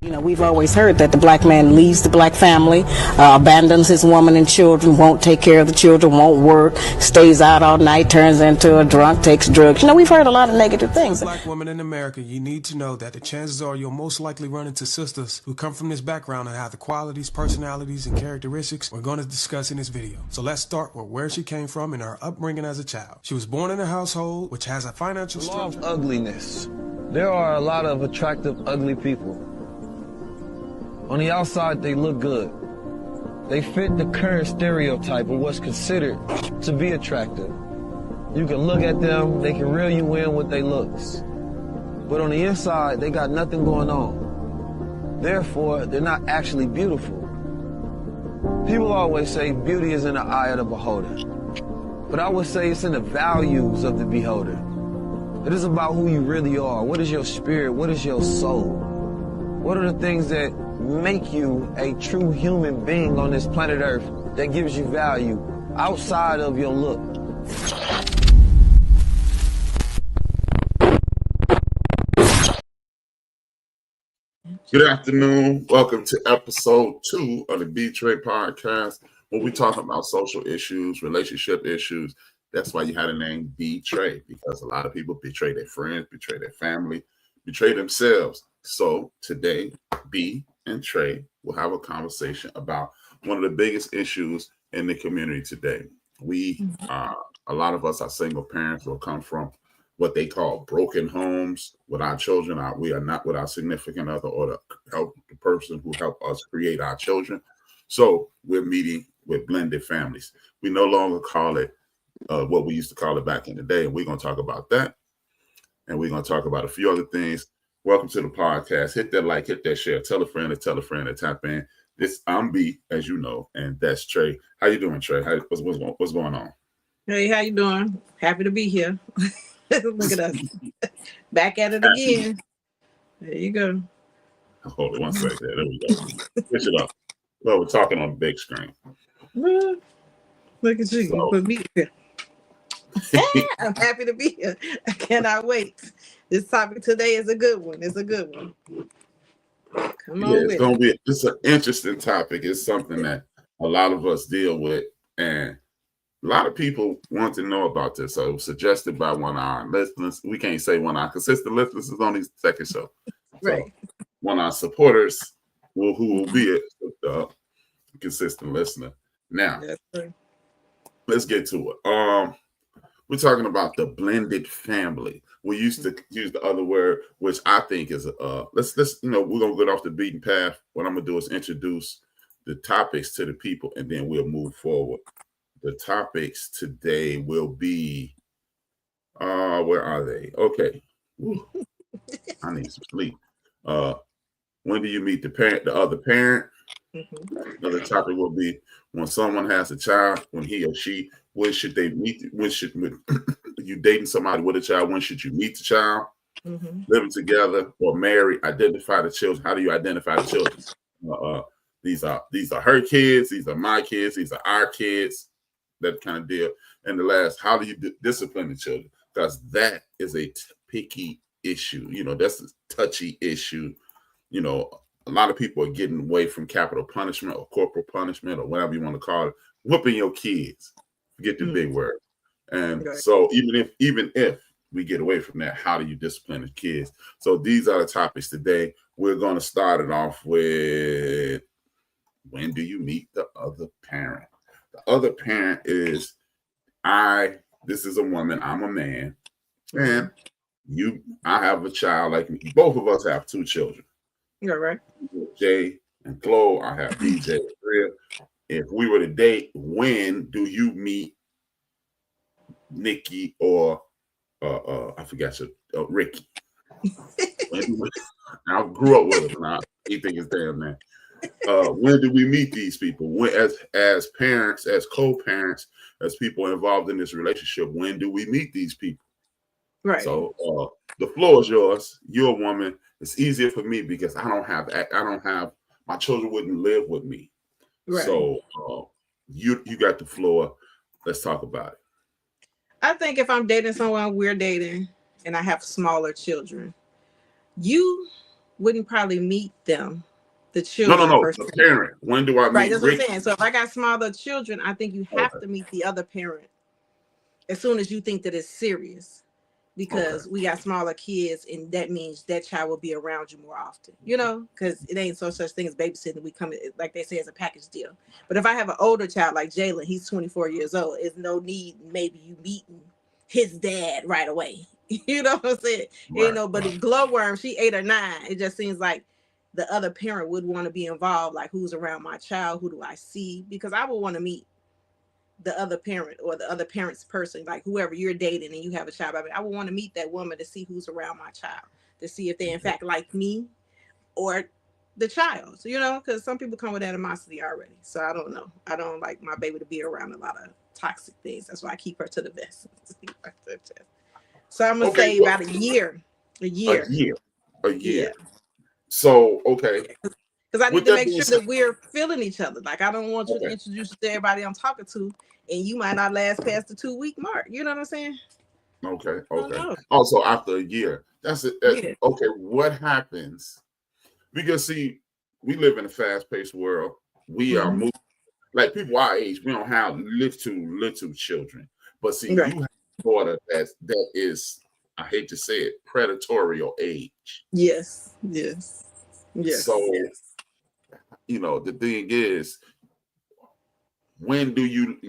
You know, we've always heard that the black man leaves the black family, abandons his woman and children, won't take care of the children, won't work, stays out all night, turns into a drunk, takes drugs. You know, we've heard a lot of negative things. Black women in America, you need to know that the chances are you'll most likely run into sisters who come from this background and have the qualities, personalities, and characteristics we're going to discuss in this video. So let's start with where she came from and her upbringing as a child. She was born in a household which has a financial structure. Law of ugliness. There are a lot of attractive, ugly people. On the outside, they look good. They fit the current stereotype of what's considered to be attractive. You can look at them, they can reel you in with their looks. But on the inside, they got nothing going on. Therefore, they're not actually beautiful. People always say beauty is in the eye of the beholder. But I would say it's in the values of the beholder. It is about who you really are. What is your spirit? What is your soul? What are the things that make you a true human being on this planet Earth that gives you value outside of your look? Good afternoon. Welcome to episode 2 of the B-TREY Podcast, where we talk about social issues, relationship issues. That's why you had a name B-TREY, because a lot of people betray their friends, betray their family, betray themselves. So today, B and Trey will have a conversation about one of the biggest issues in the community today. A lot of us are single parents or come from what they call broken homes with our children. We are not with our significant other or the person who helped us create our children. So we're meeting with blended families. We no longer call it what we used to call it back in the day. And we're going to talk about that. And we're going to talk about a few other things. Welcome to the podcast. Hit that like, hit that share, tell a friend to tap in. I'm B, as you know, and that's Trey. How you doing, Trey? What's going on? Hey, how you doing? Happy to be here. Look at us. Back at it again. There you go. Hold it one second. There we go. Switch it up. Well, we're talking on the big screen. Look at you. So, Put me here. I'm happy to be here. I cannot wait. This topic today is a good one. It's a good one. Come on, it's an interesting topic. It's something that a lot of us deal with, and a lot of people want to know about this. So it was suggested by one of our listeners. We can't say one of our consistent listeners is on the second show. Right. So one of our supporters who will be a consistent listener. Now, let's get to it. We're talking about the blended family. We used to use the other word, which I think is let's we're gonna get off the beaten path. What I'm gonna do is introduce the topics to the people, and then we'll move forward. The topics today will be where are they? Okay. I need some sleep. When do you meet the other parent? Mm-hmm. Another topic will be when someone has a child, when he or she, when should they meet? When you dating somebody with a child? When should you meet the child? Mm-hmm. Living together or married? Identify the children. How do you identify the children? These are her kids. These are my kids. These are our kids. That kind of deal. And the last, how do you discipline the children? Because that is a picky issue. That's a touchy issue. A lot of people are getting away from capital punishment or corporal punishment or whatever you want to call it. Whooping your kids. Forget the big word. And so even if we get away from that, how do you discipline the kids? So these are the topics today. We're going to start it off with, when do you meet the other parent? The other parent is this is a woman, I'm a man, and I have a child like me. Both of us have 2 children. You're right. Jay and Chloe, I have DJ and Rhea. If we were to date, when do you meet Nikki or I forgot Ricky? I grew up with him. He think it's damn man. When do we meet these people? When, as parents, as co-parents, as people involved in this relationship, when do we meet these people? Right. So the floor is yours. You're a woman. It's easier for me because I don't have my children wouldn't live with me. Right. So you got the floor. Let's talk about it. I think if I'm dating someone, we're dating, and I have smaller children, you wouldn't probably meet them, the No, children no. first. The parent. When do I Right, meet that's what I'm Rick? saying. So if I got smaller children, I think you have to meet the other parent as soon as you think that it's serious, because we got smaller kids, and that means that child will be around you more often, you know, because it ain't such thing as babysitting. We come, like they say, as a package deal. But if I have an older child like Jalen, he's 24 years old, it's no need maybe you meeting his dad right away. You know what I'm saying? Right. Ain't nobody glowworm. She 8 or 9. It just seems like the other parent would want to be involved. Like, who's around my child? Who do I see? Because I would want to meet the other parent or the other parent's person, like whoever you're dating and you have a child. I mean, I would want to meet that woman to see who's around my child, to see if they in fact like me or the child. So, you know, because some people come with animosity already. So I don't know. I don't like my baby to be around a lot of toxic things. That's why I keep her to the vest. So I'm gonna say about a year. A year. Yeah. So because I need to make sure that we're feeling each other. Like, I don't want you to introduce you to everybody I'm talking to, and you might not last past the 2-week mark. You know what I'm saying? Okay. Also, after a year, that's it. Okay, what happens? Because see, we live in a fast-paced world. We are moving like people our age. We don't have little children, but see, you have a daughter that is, I hate to say it, predatory age. Yes. So, you know, the thing is, when do you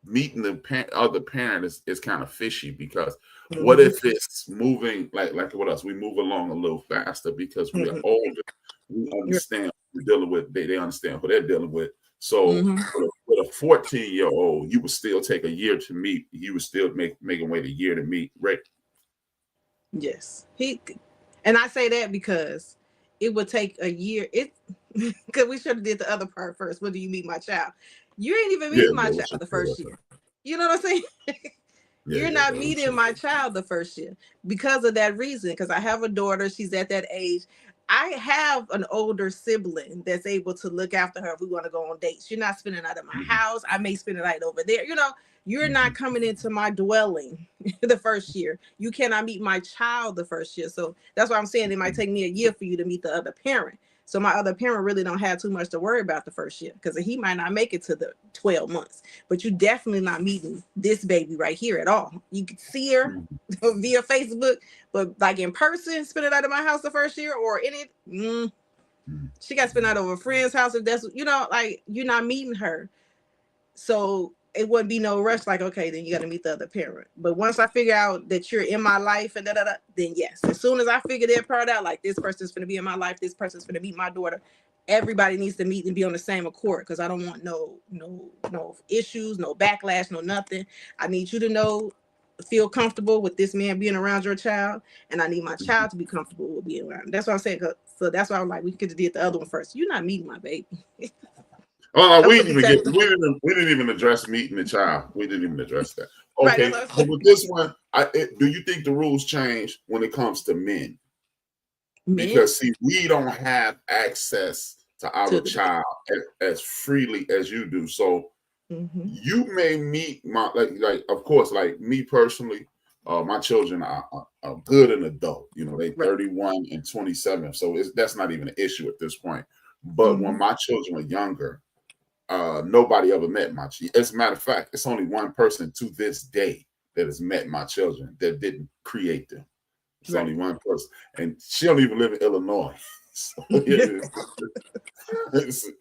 meeting the other parent is kind of fishy, because what if it's moving like what else? We move along a little faster because we are older. We understand what we're dealing with. They understand what they're dealing with. So with a 14-year-old, you would still take a year to meet. You would still making wait a year to meet, right? Yes. And I say that because it would take a year. Because we should have did the other part first. When do you meet my child? You ain't even meeting my child the first year. You know what I'm saying? You're not meeting my child the first year because of that reason. Because I have a daughter. She's at that age. I have an older sibling that's able to look after her if we want to go on dates. You're not spending the night at my house. I may spend the night over there. You know, you're not coming into my dwelling the first year. You cannot meet my child the first year. So that's why I'm saying it might take me a year for you to meet the other parent. So my other parent really don't have too much to worry about the first year, because he might not make it to the 12 months. But you definitely not meeting this baby right here at all. You could see her via Facebook, but like in person, spend it out of my house the first year or in it, she got to spend out over a friend's house. If that's, you know, like, you're not meeting her. So it wouldn't be no rush. Like, okay, then you got to meet the other parent. But once I figure out that you're in my life and then yes. As soon as I figure that part out, like, this person's going to be in my life, this person's going to meet my daughter, everybody needs to meet and be on the same accord, because I don't want no issues, no backlash, no nothing. I need you to feel comfortable with this man being around your child, and I need my child to be comfortable with being around. That's what I'm saying. So that's why I'm like, we could have did the other one first. You're not meeting my baby. Oh, we didn't even address meeting the child. We didn't even address that. Okay, right, but with this one, do you think the rules change when it comes to men? Because see, we don't have access to our child as freely as you do. So you may meet my like of course, like me personally, my children are good and adult. You know, they 31 and 27, so that's not even an issue at this point. But when my children were younger, nobody ever met my children. As a matter of fact, it's only one person to this day that has met my children that didn't create them. It's only one person, and she don't even live in Illinois. So,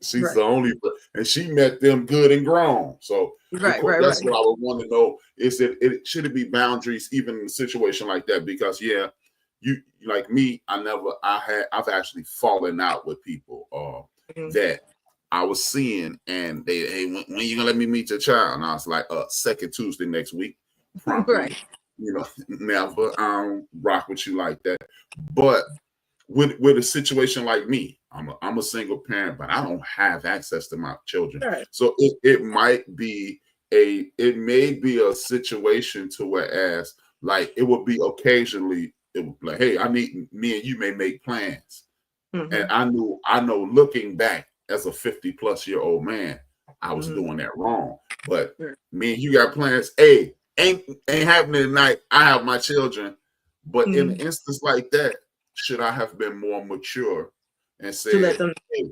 she's the only, and she met them good and grown. So that's what I would want to know: is it should it be boundaries even in a situation like that? Because you like me, I've actually fallen out with people that I was seeing, and they, hey, when you gonna let me meet your child? And I was like, second Tuesday next week. Promptly. You know, never rock with you like that. But with a situation like me, I'm a single parent, but I don't have access to my children. So it may be a situation to whereas like it would be occasionally it would be like, hey, I need me and you may make plans. And I know looking back as a 50-plus-year-old man, I was doing that wrong. But me and you got plans. Hey, ain't happening tonight. I have my children. But in an instance like that, should I have been more mature and to said, let them. hey,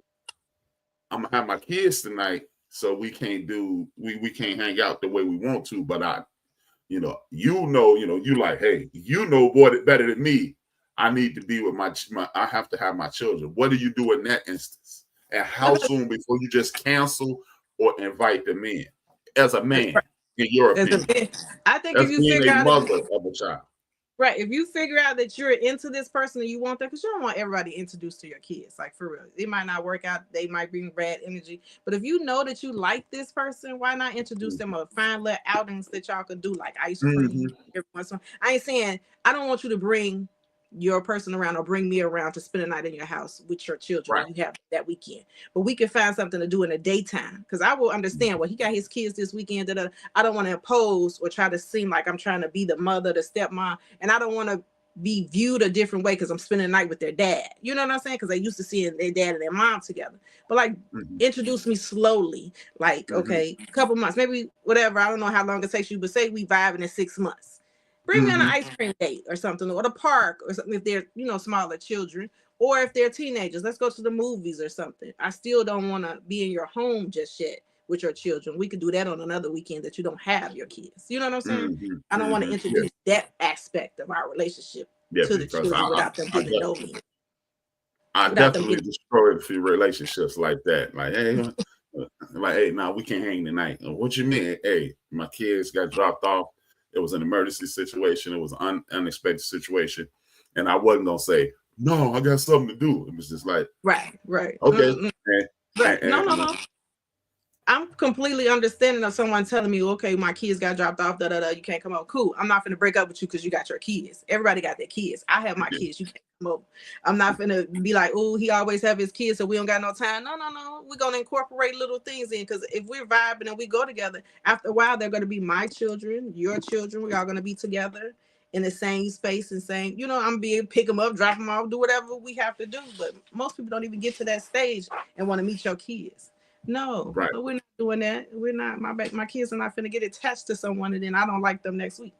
I'm gonna have my kids tonight, so we can't hang out the way we want to, but you like, hey, better than me. I need to be with I have to have my children. What do you do in that instance? And how soon before you just cancel or invite them in as a man, in your opinion? I think that's if you being figure a out mother of a child. Right. If you figure out that you're into this person and you want that, because you don't want everybody introduced to your kids, like for real. It might not work out. They might bring bad energy. But if you know that you like this person, why not introduce them or find little outings that y'all could do, like ice cream every once in a while. I ain't saying I don't want you to bring your person around or bring me around to spend a night in your house with your children when you have that weekend. But we can find something to do in the daytime, because I will understand, well, he got his kids this weekend. I don't want to impose or try to seem like I'm trying to be the mother, the stepmom, and I don't want to be viewed a different way because I'm spending the night with their dad. You know what I'm saying? Because they used to seeing their dad and their mom together. But like, introduce me slowly. Like, okay, a couple months, maybe whatever. I don't know how long it takes you, but say we vibing in 6 months. Bring me on an ice cream date or something, or the park or something if they're, smaller children, or if they're teenagers, let's go to the movies or something. I still don't want to be in your home just yet with your children. We could do that on another weekend that you don't have your kids. You know what I'm saying? I don't want to introduce that aspect of our relationship to the children without them getting to know me. I definitely destroy a few relationships like that. Like, hey, nah, we can't hang tonight. What you mean? Hey, my kids got dropped off. It was an emergency situation. It was an unexpected situation. And I wasn't going to say, no, I got something to do. It was just like, right. Okay. No. I'm completely understanding of someone telling me, okay, my kids got dropped off, you can't come over. Cool. I'm not going to break up with you because you got your kids. Everybody got their kids. I have my kids. You can't come over. I'm not going to be like, oh, he always have his kids, so we don't got no time. No. We're going to incorporate little things in, because if we're vibing and we go together, after a while, they're going to be my children, your children. We are going to be together in the same space and saying, I'm being pick them up, drop them off, do whatever we have to do. But most people don't even get to that stage and want to meet your kids. No, but we're not doing that. We're not. My kids are not finna get attached to someone and then I don't like them next week.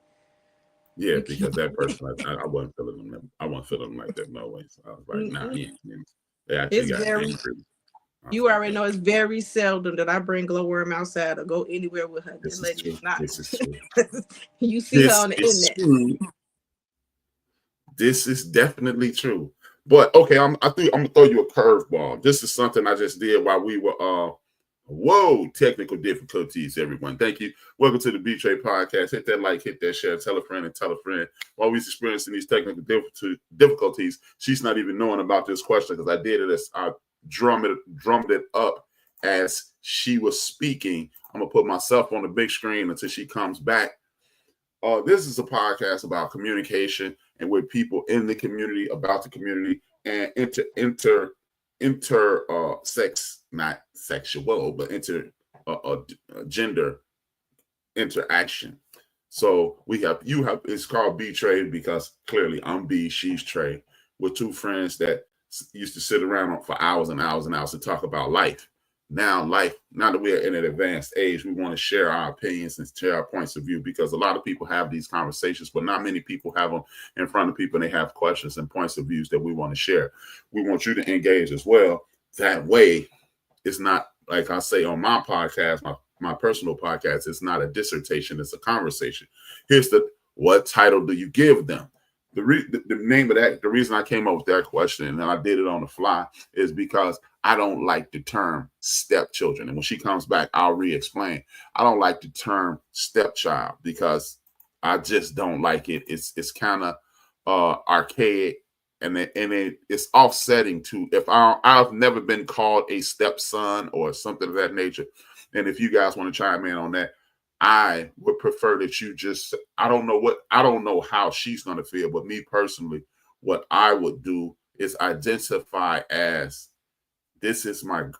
Yeah, because that person, I wasn't feeling them. I wasn't feeling them like that no way. So I was like, nah, they actually got angry. You already know it's very seldom that I bring Glowworm outside or go anywhere with her. This lady is not. This is true. You see her on the internet. True. This is definitely true. But okay, I'm gonna throw you a curveball. This is something I just did while we were technical difficulties, everyone. Thank you. Welcome to the B-TREY Podcast. Hit that like, hit that share, tell a friend and tell a friend. While we're experiencing these technical difficulties, she's not even knowing about this question because I did it as I drummed it up as she was speaking. I'm gonna put myself on the big screen until she comes back. This is a podcast about communication and with people in the community, about the community, and not sexual, but gender interaction. So it's called B-TREY because clearly I'm B, she's Trey. We're two friends that used to sit around for hours and hours and hours to talk about life. Now that we're in an advanced age, we want to share our opinions and share our points of view, because a lot of people have these conversations, but not many people have them in front of people, and they have questions and points of views that we want to share. We want you to engage as well. That way, it's not, like I say on my podcast, my personal podcast, it's not a dissertation, it's a conversation. What title do you give them? The name of that, the reason I came up with that question, and I did it on the fly, is because I don't like the term stepchildren. And when she comes back, I'll re-explain. I don't like the term stepchild because I just don't like it. It's kind of archaic, and it's offsetting to, if I've never been called a stepson or something of that nature. And if you guys want to chime in on that, I would prefer that you just, I don't know how she's going to feel, but me personally, what I would do is identify as, this is my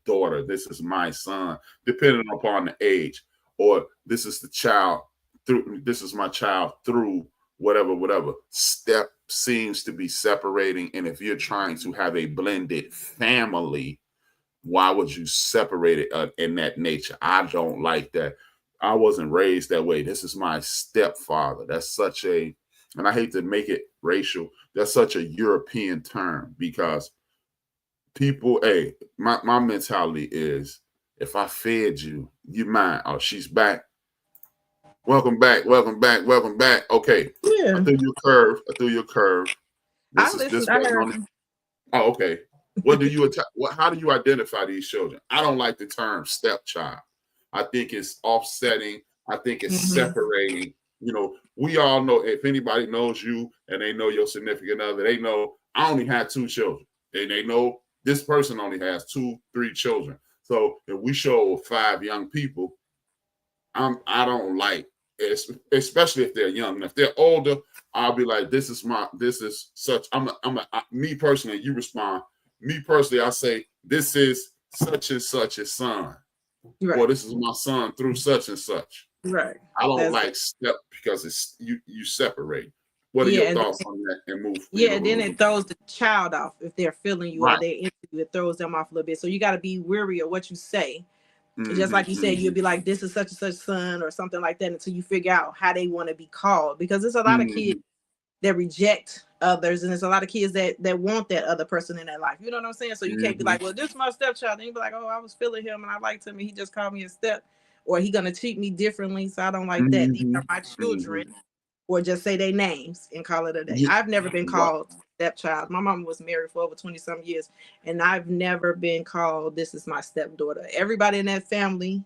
daughter, this is my son, depending upon the age, or this is my child through whatever. Step seems to be separating. And if you're trying to have a blended family, why would you separate it in that nature? I don't like that. I wasn't raised that way. This is my stepfather. That's such a and I hate to make it racial, that's such a European term because people, hey, my mentality is if I fed you, you mine. Oh, she's back. Welcome back. Okay. Yeah. I threw you a curve. Oh, okay. What do you how do you identify these children? I don't like the term stepchild. I think it's offsetting. I think it's separating. You know, we all know, if anybody knows you and they know your significant other, they know I only had 2 children. And they know this person only has 2, 3 children. So if we show 5 young people, I don't like it, especially if they're young. And if they're older, I'll be like, this is such. Me personally, you respond. Me personally, I say, this is such and such a son. Right. Or this is my son through such and such. Right. I don't like step because it's you separate. What are your thoughts on that and move? Yeah, then it throws the child off if they're feeling you or they're into you. It throws them off a little bit. So you got to be wary of what you say. Just like you said, you'll be like, this is such and such son or something like that until you figure out how they want to be called. Because there's a lot of kids that reject others, and there's a lot of kids that want that other person in their life. You know what I'm saying? So you can't be like, well, this is my stepchild. Then you be like, oh, I was feeling him and I liked him and he just called me a step, or he gonna treat me differently, so I don't like that. These are my children. Or just say their names and call it a day. I've never been called stepchild. My mom was married for over 20-some years, and I've never been called, this is my stepdaughter. Everybody in that family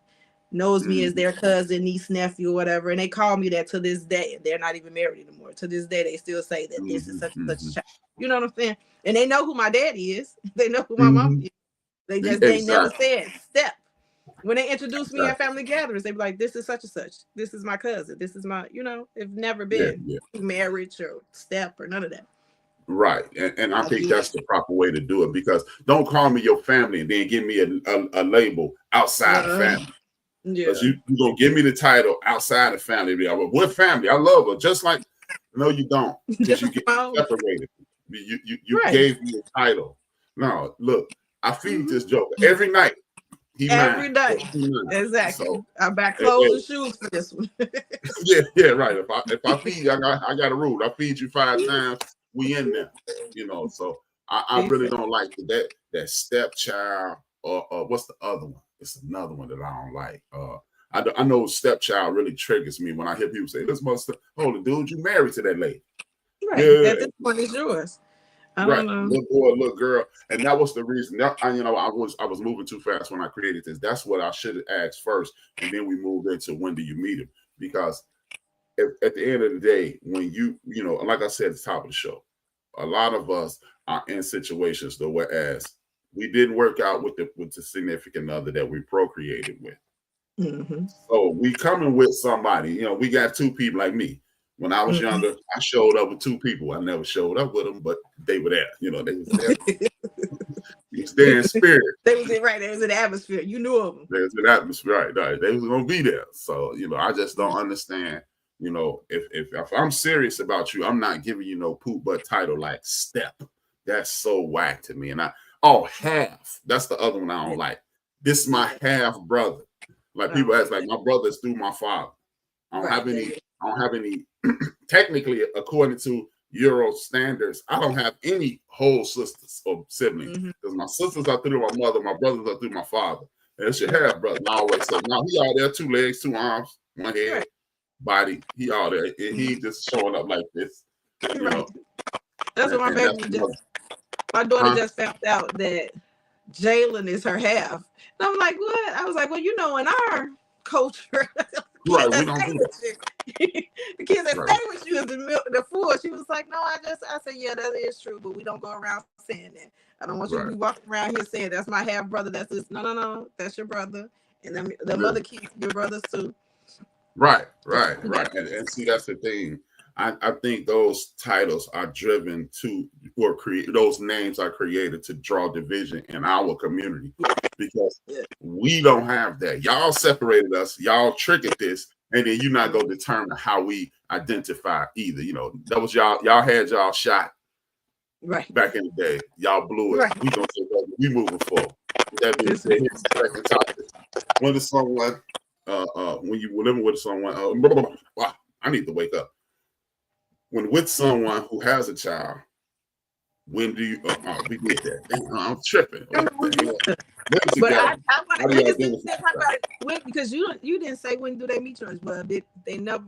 knows me as their cousin, niece, nephew, or whatever, and they call me that to this day. They're not even married anymore. To this day, they still say that this is such and such a child. You know what I'm saying? And they know who my daddy is. They know who my mom is. They just they never said step. When they introduce me at family gatherings, they be like, this is such and such. This is my cousin. This is my, they've never been marriage or step or none of that. Right. And I think that's the proper way to do it, because don't call me your family and then give me a label outside of family. Because you're going to give me the title outside of family. What family? I love her. Just like, no, you don't. Because you get separated. You gave me a title. No, look, I feed this joker every night. Every day. Exactly. So, I buy clothes and shoes for this one. yeah, right. If I feed you, I got a rule. I feed you 5 times, we in there. So I really don't like that stepchild or what's the other one? It's another one that I don't like. I know stepchild really triggers me when I hear people say, this must hold it, dude, you married to that lady. Right. At this point, it's yours. Right, little boy, little girl, and that was the reason. I was moving too fast when I created this. That's what I should have asked first, and then we moved into when do you meet him? Because at the end of the day, when like I said at the top of the show, a lot of us are in situations though, whereas we didn't work out with the significant other that we procreated with. So we coming with somebody. We got 2 people like me. When I was younger, I showed up with 2 people. I never showed up with them, but they were there. They was there. He was there in spirit. They was in the atmosphere. You knew of them. They was in the atmosphere, right? They was gonna be there. So I just don't understand. If I'm serious about you, I'm not giving you no poop butt title like step. That's so whack to me. And half. That's the other one I don't like. This is my half brother. Like people ask, like my brother's through my father. I don't have any. Technically, according to Euro standards, I don't have any whole sisters or siblings, because my sisters are through my mother, my brothers are through my father. And it's your half brother. I always say, now he out there, 2 legs, 2 arms, 1 head, body. He out there. He just showing up like this. That's what my baby my daughter just found out that Jalen is her half. And I'm like, what? I was like, well, in our culture. Right, we don't do that. The kids that stay with you is the fool. She was like, no, I said, yeah, that is true, but we don't go around saying that. I don't want you to be walking around here saying that's my half brother. That's this. No, that's your brother, and then the other kids, your brothers too. Right. And see, that's the thing. I think those titles are driven those names are created to draw division in our community, because we don't have that. Y'all separated us, y'all triggered this, and then you're not going to determine how we identify either. That was y'all had y'all shot back in the day. Y'all blew it. Right. We gonna take over. We moving forward. That being said, here's the second topic. When is someone when you living with someone, I need to wake up. when with someone who has a child, when do you? We did that. Damn, I'm tripping. But I want to talk about it because you didn't say when do they meet yours, but they never.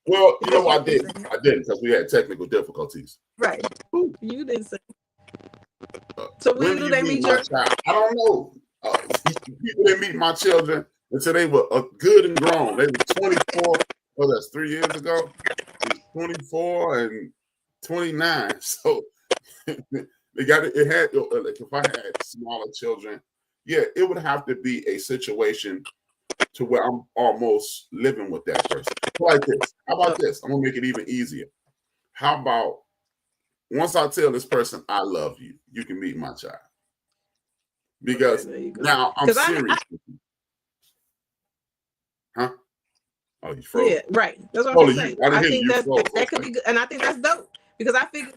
Well, you know I didn't because we had technical difficulties. Right. You didn't say. So when do they meet yours? I don't know. People didn't meet my children until they were good and grown. They were 24. Oh, that's 3 years ago. 24 and 29. So they got it. It had like if I had smaller children, yeah, it would have to be a situation to where I'm almost living with that person. Like this. How about this? I'm gonna make it even easier. How about once I tell this person I love you, you can meet my child. Because now I'm serious. Huh? Oh, you froze. Yeah, right. That's what I'm saying. I think that could be good, and I think that's dope because I figured.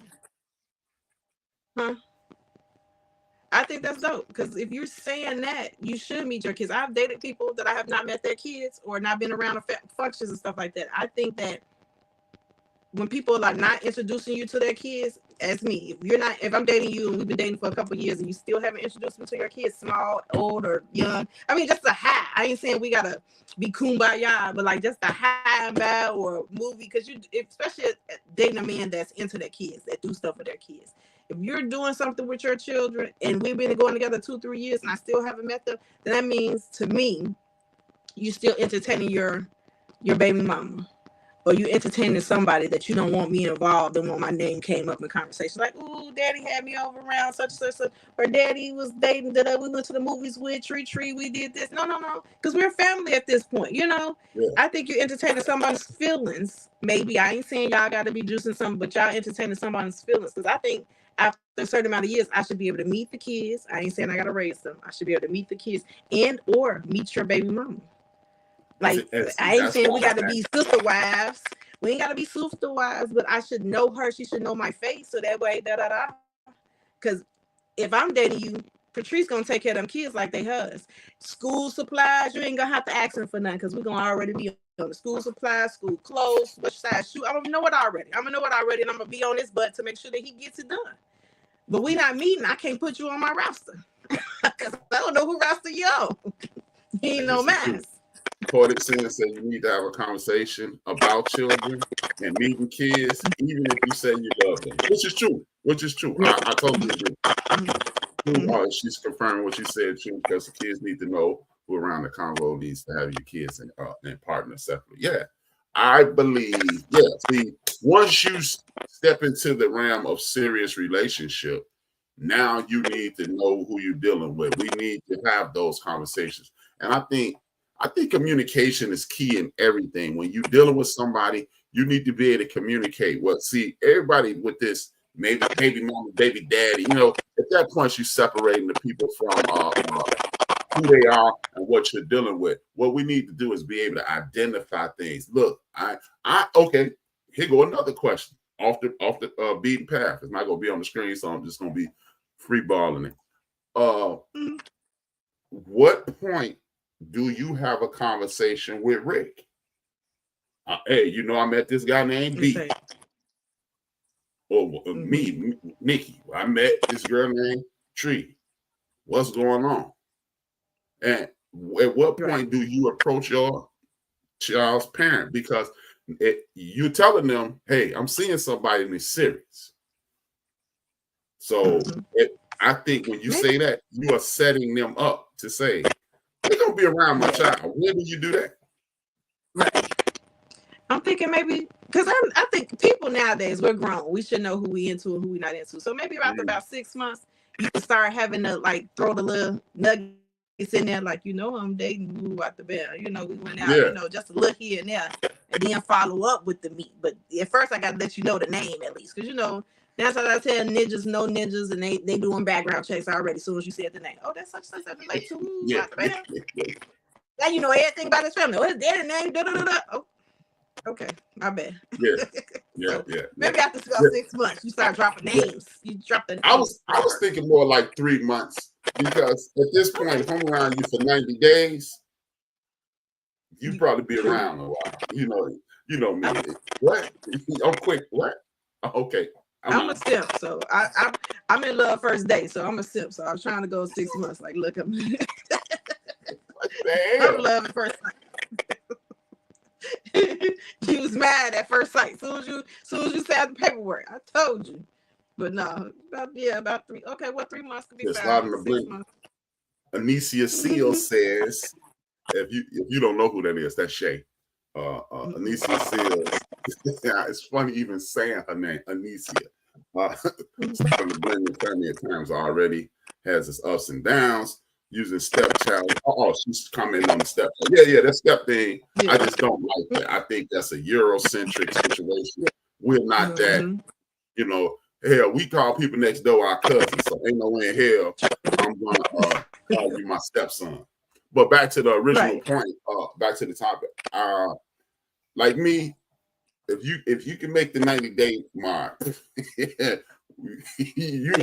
I think that's dope because if you're saying that, you should meet your kids. I've dated people that I have not met their kids or not been around functions and stuff like that. I think that when people are not introducing you to their kids, as me, if I'm dating you and we've been dating for a couple of years and you still haven't introduced me to your kids, small, old, or young, I mean, just a hi. I ain't saying we gotta be kumbaya, but like just a hi and bow or a movie, because especially dating a man that's into their kids, that do stuff with their kids. If you're doing something with your children and we've been going together 2-3 years and I still haven't met them, then that means to me, you still entertaining your baby mama. Or you entertaining somebody that you don't want me involved and when my name came up in conversation. Like, ooh, daddy had me over around such and such. Or daddy was dating that we went to the movies with, tree, we did this. No. Because we're family at this point, you know? Yeah. I think you're entertaining somebody's feelings. Maybe. I ain't saying y'all got to be juicing something, but y'all entertaining somebody's feelings. Because I think after a certain amount of years, I should be able to meet the kids. I ain't saying I got to raise them. I should be able to meet the kids and or meet your baby mama. Like, I ain't saying we got to be sister wives. We ain't got to be sister wives, but I should know her. She should know my face. So that way, Because if I'm dating you, Patrice going to take care of them kids like they hers. School supplies, you ain't going to have to ask them for nothing because we're going to already be on the school supplies, school clothes, which size shoe. I'm going to know it already. And I'm going to be on his butt to make sure that he gets it done. But we not meeting. I can't put you on my roster because I don't know who roster you on. He ain't no mess. Poetic Sin said you need to have a conversation about children and meeting kids, even if you say you love them, which is true. I totally agree. She's confirming what you said, true, because the kids need to know who around the convo needs to have your kids and partner separately. Yeah, I believe. Yeah, see, once you step into the realm of serious relationship, now you need to know who you're dealing with. We need to have those conversations, and I think communication is key in everything. When you're dealing with somebody, you need to be able to communicate. Well, see, everybody with this, maybe baby mama, baby daddy, you know, at that point, you're separating the people from who they are and what you're dealing with. What we need to do is be able to identify things. Look, okay, here go another question off the beaten path. It's not going to be on the screen, so I'm just going to be free balling it. What point do you have a conversation with Rick? Hey, you know, I met this guy named B. Or me, Nikki. I met this girl named Tree. What's going on? And at what point do you approach your child's parent? Because you're telling them, hey, I'm seeing somebody and it's serious. So I think when you say that, you are setting them up to say, they're going to be around my child. When do you do that? Right. I'm thinking maybe, because I think people nowadays, we're grown. We should know who we into and who we not into. So maybe after about 6 months, you can start having to like throw the little nuggets in there, like, you know, I'm dating you out the bed. You know, we went out, you know, just a look here and there, and then follow up with the meat. But at first, I got to let you know the name at least, because, you know, that's what I tell ninjas, no ninjas, and they doing background checks already as soon as you said the name. Oh, that's such a like now you know everything about his family. Oh, his daddy name, Oh, okay, my bad. Yeah. Maybe after 6 months, you start dropping names. You drop the names. I was thinking more like 3 months, because at this point, if I'm around you for 90 days, you probably be around a while. You know, You know me. What? I'm quick. What? Okay. I'm a simp, so I'm in love first date, so I'm a simp. So I'm trying to go 6 months. Like, look, I'm love at first sight. She was mad at first sight. Soon as you said the paperwork, I told you. But no, about 3. Okay, what 3 months could be fine. 6 months. Anicia Seal says, if you don't know who that is, that's Shay. Anicia Seal. It's funny even saying her name, Anicia. From the blended family at times already has its ups and downs. Using stepchild. Oh, she's commenting on the step. Yeah, that step thing. Yeah. I just don't like that. I think that's a Eurocentric situation. We're not that, hell, we call people next door our cousins, so ain't no way in hell I'm gonna call you my stepson. But back to the original point, back to the topic. Like me, if you can make the 90-day mark, you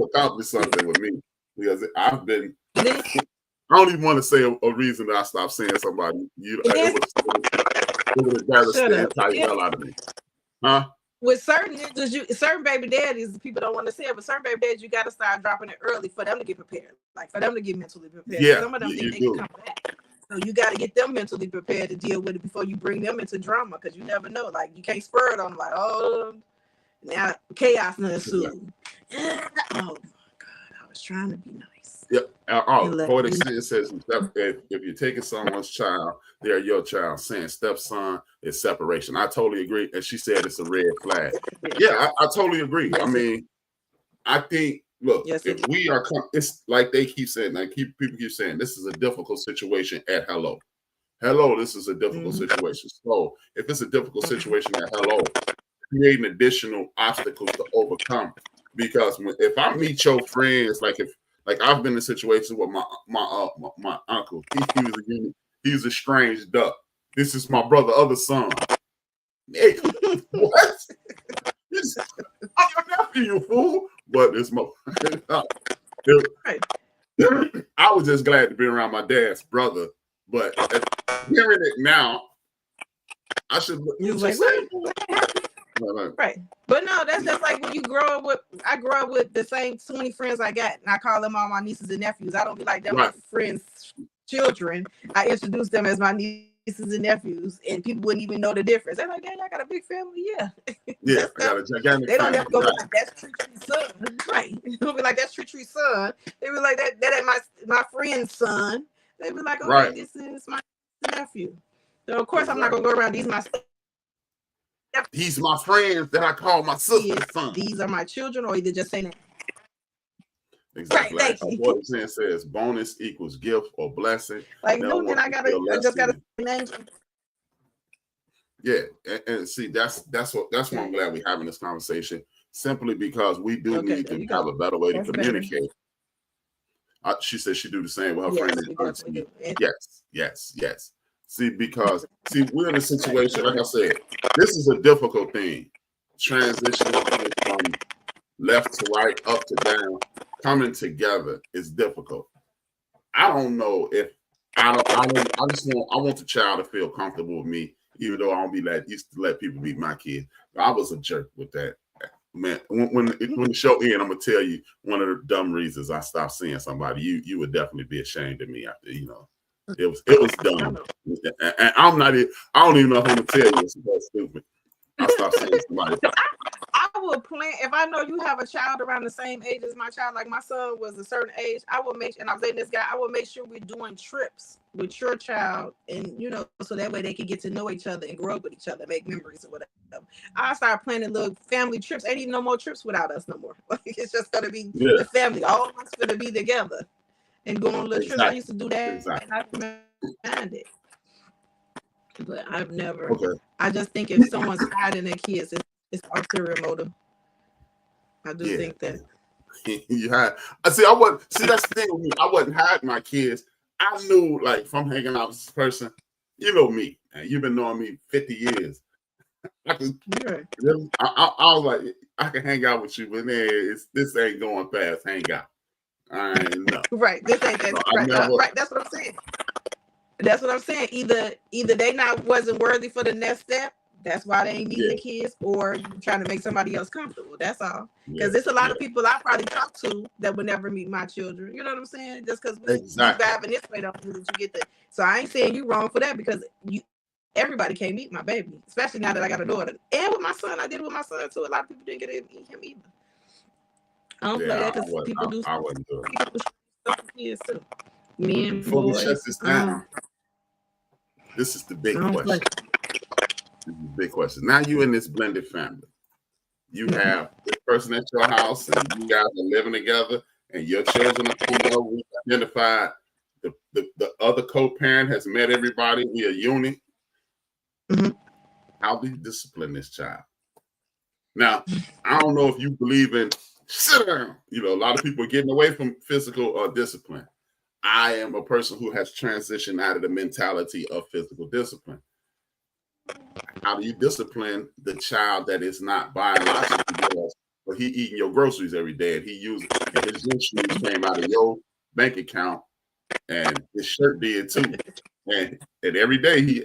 accomplished something with me, because I've been. I don't even want to say a reason that I stopped seeing somebody. It would devastate the entire hell out of me. Huh? With certain niggas, certain baby daddies, people don't want to say it, but certain baby daddies, you got to start dropping it early for them to get prepared, like for them to get mentally prepared. Yeah, some of them think they can come back. So you got to get them mentally prepared to deal with it before you bring them into drama, because you never know. Like, you can't spur it on them, like, oh, now chaos and ensued. Oh my God, I was trying to be nice. Yep. Poetic Sentence says, if you're taking someone's child, they're your child. Saying stepson is separation. I totally agree. And she said it's a red flag. Yeah, I totally agree. I mean, I think, look, if we are, it's like they keep saying, people keep saying, this is a difficult situation at Hello. Hello, this is a difficult situation. So if it's a difficult situation at Hello, creating additional obstacles to overcome. Because if I meet your friends, like I've been in situations with my uncle. He was a strange duck. This is my brother, other son. Hey, what? I'm your nephew, you fool. But it's my. I was just glad to be around my dad's brother, but hearing it now, I should. Right. But no, that's just like when you grow up with, I grew up with the same 20 friends I got, and I call them all my nieces and nephews. I don't be like them, my friends' children. I introduce them as my nieces and nephews, and people wouldn't even know the difference. They're like, "Dang, I got a big family." Yeah. Yeah, I got a gigantic. They don't ever go like, "That's Tree's son." Right. They don't be like, "That's Tree's son." They be like, "That ain't my friend's son." They be like, "Okay, this is my nephew." So of course I'm not gonna go around these my. He's my friend that I call my sister's son. These are my children, or either just say that. Exactly. Right, what it says, bonus equals gift or blessing. Like, no, then I just gotta name. Yeah, and see, that's why I'm glad we're having this conversation. Simply because we do need to have a better way to communicate. She said she do the same with her friend. Yes. See, because we're in a situation, like I said, this is a difficult thing. Transitioning from left to right, up to down, coming together is difficult. I don't know if I want the child to feel comfortable with me, even though I don't be used to let people beat my kid. I was a jerk with that. Man, when the show ends, I'm gonna tell you one of the dumb reasons I stopped seeing somebody. You would definitely be ashamed of me after, It was dumb, and I don't even know who to tell you. It's so stupid. I stopped saying somebody. I would plan if I know you have a child around the same age as my child. Like my son was a certain age, I would make, and I'm saying this guy, I would make sure we're doing trips with your child, and so that way they can get to know each other and grow up with each other, make memories or whatever. I start planning little family trips. Ain't even no more trips without us no more. Like it's just gonna be the family, all of us gonna be together. And go on little trips. I used to do that, and I found it. But I've never. Okay. I just think if someone's hiding their kids, it's ulterior motive. I do think that. That's the thing with me. I wasn't hiding my kids. I knew, like, if I'm hanging out with this person, you know me, and you've been knowing me 50 years. I was like, I can hang out with you, but this ain't going past hang out. I know. Right. This ain't that. Right. That's what I'm saying. That's what I'm saying. Either they wasn't worthy for the next step, That's why they ain't meeting the kids, or trying to make somebody else comfortable. That's all. Because there's a lot of people I probably talk to that would never meet my children. You know what I'm saying? Just because we vibing this way, don't mean that you get that. So I ain't saying you wrong for that, because everybody can't meet my baby, especially now that I got a daughter. And with my son, I did it with my son too. A lot of people didn't get to meet him either. I don't play that because people do. I wouldn't do it. Kids too. Men, Before boys. we shut this down, this is the big question. This is the big question. Now you in this blended family. You have this person at your house, and you guys are living together, and your children are we identified. The other co-parent has met everybody. We a unit. How do you discipline this child? Now, I don't know if you believe in sit down. You know, a lot of people are getting away from physical discipline. I am a person who has transitioned out of the mentality of physical discipline. How do you discipline the child that is not biologically yours, but he eating your groceries every day, and he using his gym shoes came out of your bank account, and his shirt did too, and every day he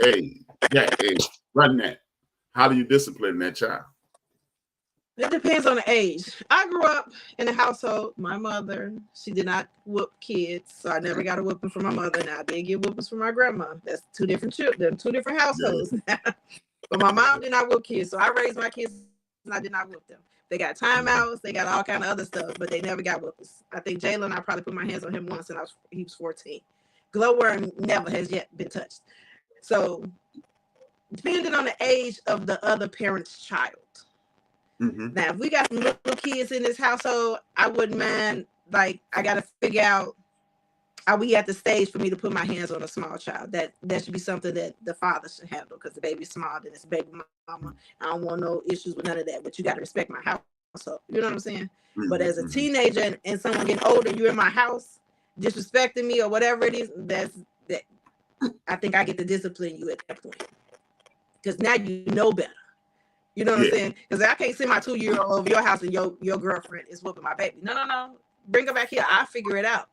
run that. How do you discipline that child? It depends on the age. I grew up in a household. My mother, she did not whoop kids, so I never got a whooping from my mother. Now I did get whoopings from my grandma. That's two different children, two different households. But my mom did not whoop kids, so I raised my kids and I did not whoop them. They got timeouts, they got all kind of other stuff, but they never got whoopings. I think Jalen, I probably put my hands on him once, and he was 14. Glowworm never has yet been touched. So depending on the age of the other parent's child. Now, if we got some little kids in this household, I wouldn't mind. Like, I got to figure out, are we at the stage for me to put my hands on a small child? That should be something that the father should handle, because the baby's small, then it's baby mama. I don't want no issues with none of that, but you got to respect my household. You know what I'm saying? But as a teenager and someone getting older, you're in my house disrespecting me or whatever it is, that I think I get to discipline you at that point, because now you know better. You know what I'm saying? Because I can't send my 2-year-old over your house and your girlfriend is whooping my baby. No. Bring her back here. I'll figure it out.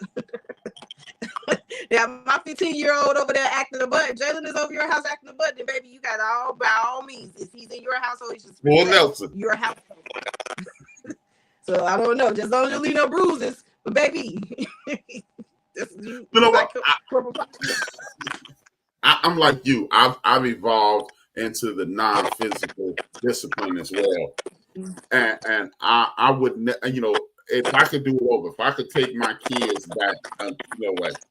Now, my 15-year-old over there acting a butt. Jalen is over your house acting a butt. Then, baby, you got by all means. If he's in your household, you should respect your household. So, I don't know. Just as long as you leave no bruises. But, baby, you know what? I'm like you. I've evolved into the non-physical discipline as well, and I would, if I could do it over, if I could take my kids back,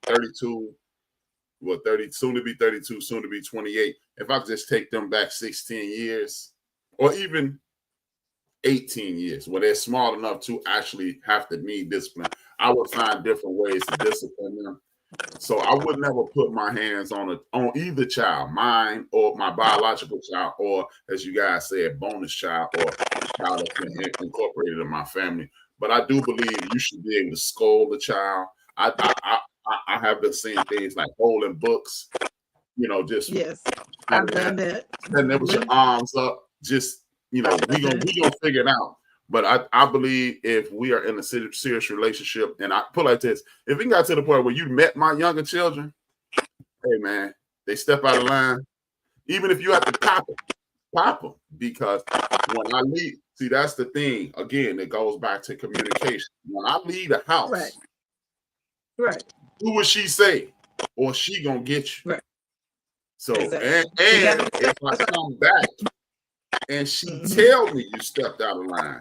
32, soon to be 32, soon to be 28. If I could just take them back 16 years, or even 18 years, where they're small enough to actually have to need discipline, I would find different ways to discipline them. So I would never put my hands on either child, mine or my biological child, or, as you guys said, bonus child, or child that's been incorporated in my family. But I do believe you should be able to scold the child. I have been seeing things like holding books, just I've done that. And then with your arms up, just we gonna figure it out. But I believe if we are in a serious relationship, and I put it like this, if it got to the point where you met my younger children, hey man, they step out of line, even if you have to pop them, because when I leave, see, that's the thing. Again, it goes back to communication. When I leave the house, right, do what she say, or she gonna get you. Right. So and if I come back and she tell me you stepped out of line,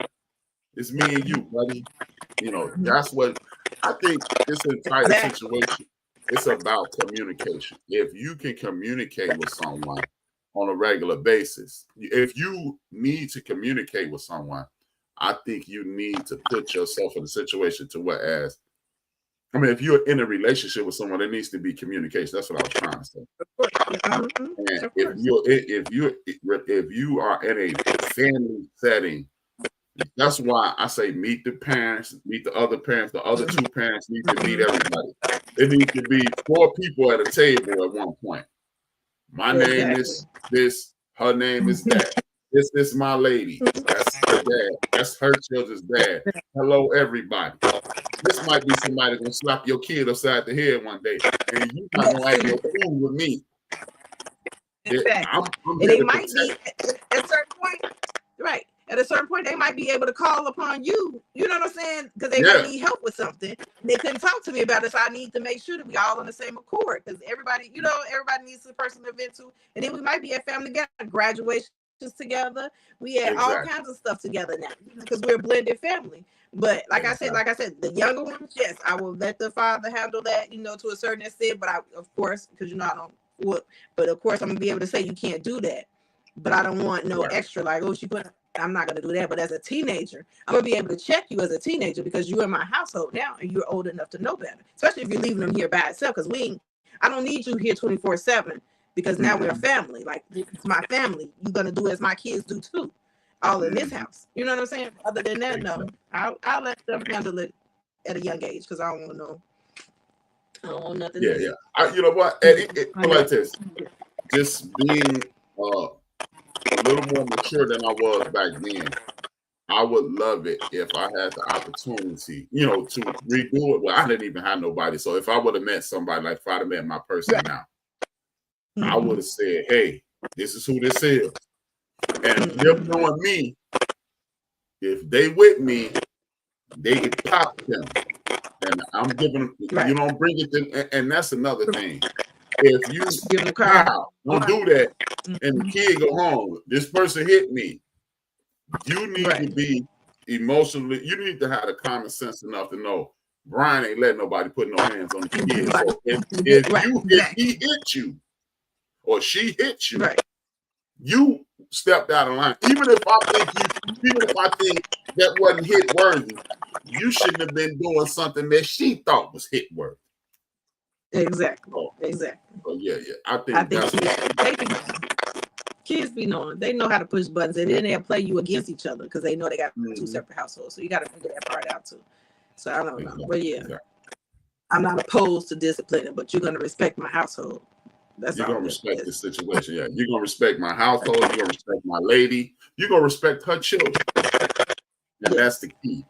it's me and you, buddy. That's what I think. This entire situation, it's about communication. If you can communicate with someone on a regular basis, if you need to communicate with someone, I think you need to put yourself in a situation to whereas, if you're in a relationship with someone, there needs to be communication. That's what I was trying to say. And if you are in a family setting, that's why I say meet the parents, meet the other parents. The other two parents need to meet everybody. It needs to be 4 people at a table at one point. My name is this. Her name is that. This is my lady. That's her dad. That's her children's dad. Hello, everybody. This might be somebody gonna slap your kid upside the head one day, and you not gonna act no fool with me. Exactly. And they might be at a certain point, right? At a certain point, they might be able to call upon you. You know what I'm saying? Because they might need help with something. They couldn't talk to me about it, so I need to make sure that we all on the same accord. Because everybody, everybody needs a person to vent to. And then we might be at family graduations together. We had all kinds of stuff together now because we're a blended family. But like I said, the younger ones, yes, I will let the father handle that, to a certain extent. But I, of course, because I don't. But of course, I'm gonna be able to say you can't do that. But I don't want no extra, like, oh, she put. I'm not gonna do that. But as a teenager, I'm gonna be able to check you as a teenager because you're in my household now and you're old enough to know better. Especially if you're leaving them here by itself, because I don't need you here 24/7 because now we're a family. Like, it's my family. You're gonna do as my kids do too, all in this house. You know what I'm saying? Other than that, no, I'll let them handle it at a young age because I don't want no. I don't want nothing. Yeah. You know what? It like this. Just being a little more mature than I was back then, I would love it if I had the opportunity, to redo it. Well, I didn't even have nobody. So if I would have met somebody, like if I'd have met my person now, I would have said, hey, this is who this is. And them knowing me, if they with me, they can pop them. And I'm giving, you don't bring it to, and that's another thing. If you don't do that and the kid go home, this person hit me, you need to be emotionally, you need to have the common sense enough to know Brian ain't letting nobody put no hands on the kid. So if he hit you or she hit you, you stepped out of line. Even if I think that wasn't hit worthy, you shouldn't have been doing something that she thought was hit worthy. Exactly. Oh yeah. I think kids be knowing. They know how to push buttons, and then they'll play you against each other because they know they got two separate households. So you got to figure that part out too. So I don't know, but I'm not opposed to disciplining, but you're gonna respect my household. You're gonna respect the situation. Yeah, you're gonna respect my household. You're gonna respect my lady. You're gonna respect her children, and that's the key.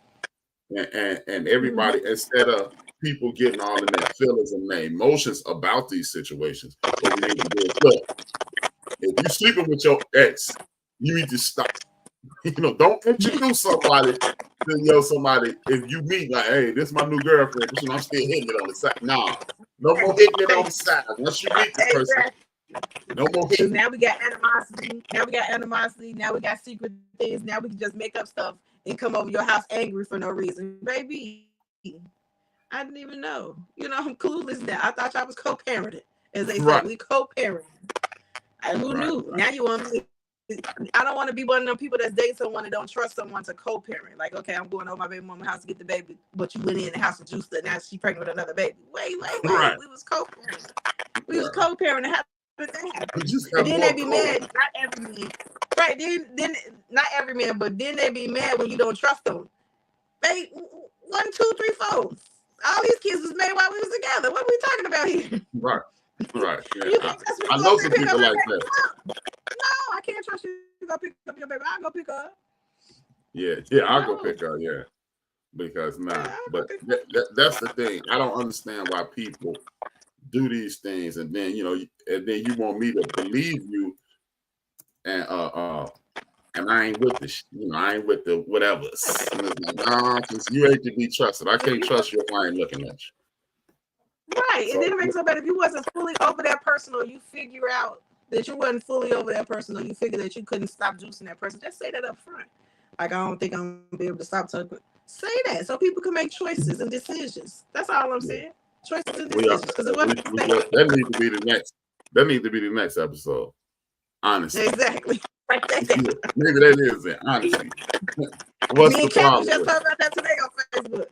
And everybody, instead of people getting all in their feelings and their emotions about these situations, what we need to do is look. If you're sleeping with your ex, you need to stop. Don't introduce somebody to somebody. If you meet like, hey, this is my new girlfriend, but I'm still hitting it on the side. Nah, no more hitting it on the side. Once you meet the person, no more hitting. Now we got animosity. Now we got secret things. Now we can just make up stuff and come over your house angry for no reason. Baby, I didn't even know. I'm clueless now. I thought y'all was co-parented. As they say, we co-parented. Who knew? Now you want me. I don't want to be one of them people that's dating someone and don't trust someone to co-parent. Like, okay, I'm going over my baby mama's house to get the baby, but you went in the house and juiced her. Now she's pregnant with another baby. Wait. We was co-parenting. We was co-parenting. How did that happen? And then they be mad. Not every man. Right. Then not every man, but then they be mad when you don't trust them. They 1, 2, 3, 4. All these kids was made while we was together. What are we talking about here? Right. Yeah. I know some people like that. No, I can't trust you to go pick up your baby. I'll go pick her up. Yeah, I'll go pick her. Yeah, because but that's the thing. I don't understand why people do these things, and then you want me to believe you, and I ain't with this. I ain't with the whatever. And it's like, nah, you ain't to be trusted. I can't trust you if I ain't looking at you. Right, and then it makes it better if you wasn't fully over that person, or you figure out that you wasn't fully over that person, or you figure that you couldn't stop juicing that person. Just say that up front. Like, I don't think I'm gonna be able to stop talking. Say that so people can make choices and decisions. That's all I'm saying. Choices and decisions. That needs to be the next. That needs to be the next episode. Honestly. Exactly. Maybe that is it. Honestly. What's the problem? Just talked about that today on Facebook.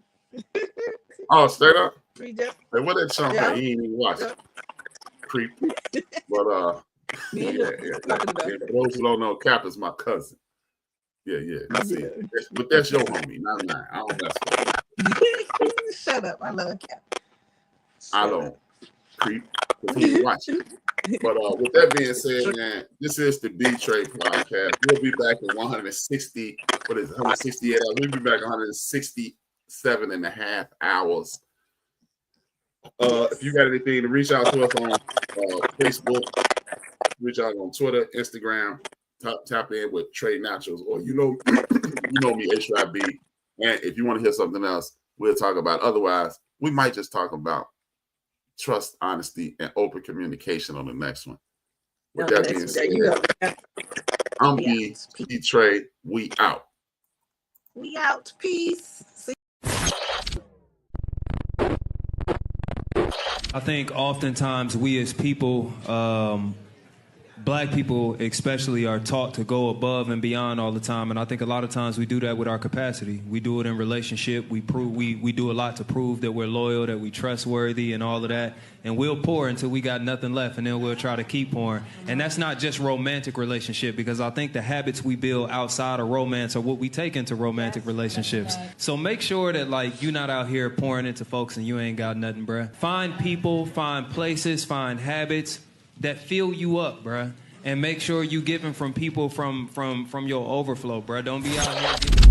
Oh, straight up. Hey, what that chunk? Yeah. He ain't even watch it. Creep. But For those who don't know, Cap is my cousin. Yeah. See, but that's your homie, not mine. I don't mess with him. Shut up. I love Cap. I don't. Creep. Continue watching. But with that being said, man, this is the B-TREY Podcast. We'll be back in 160. What is it? 168 hours. We'll be back 167 and a half hours. If you got anything to reach out to us on Facebook, reach out on Twitter, Instagram, tap in with Trey Naturals, or you know me, HYB. And if you want to hear something else, we'll talk about it. Otherwise, we might just talk about trust, honesty, and open communication on the next one. With that being said, I'm B-TREY. We out. We out. Peace. See. I think oftentimes we as people, Black people especially, are taught to go above and beyond all the time, and I think a lot of times we do that with our capacity. We do it in relationship. We do a lot to prove that we're loyal, that we trustworthy, and all of that. And we'll pour until we got nothing left, and then we'll try to keep pouring. And that's not just romantic relationship, because I think the habits we build outside of romance are what we take into romantic relationships. So make sure that like you're not out here pouring into folks and you ain't got nothing, bruh. Find people, find places, find habits that fill you up, bruh. And make sure you giving from people from your overflow, bruh. Don't be out here giving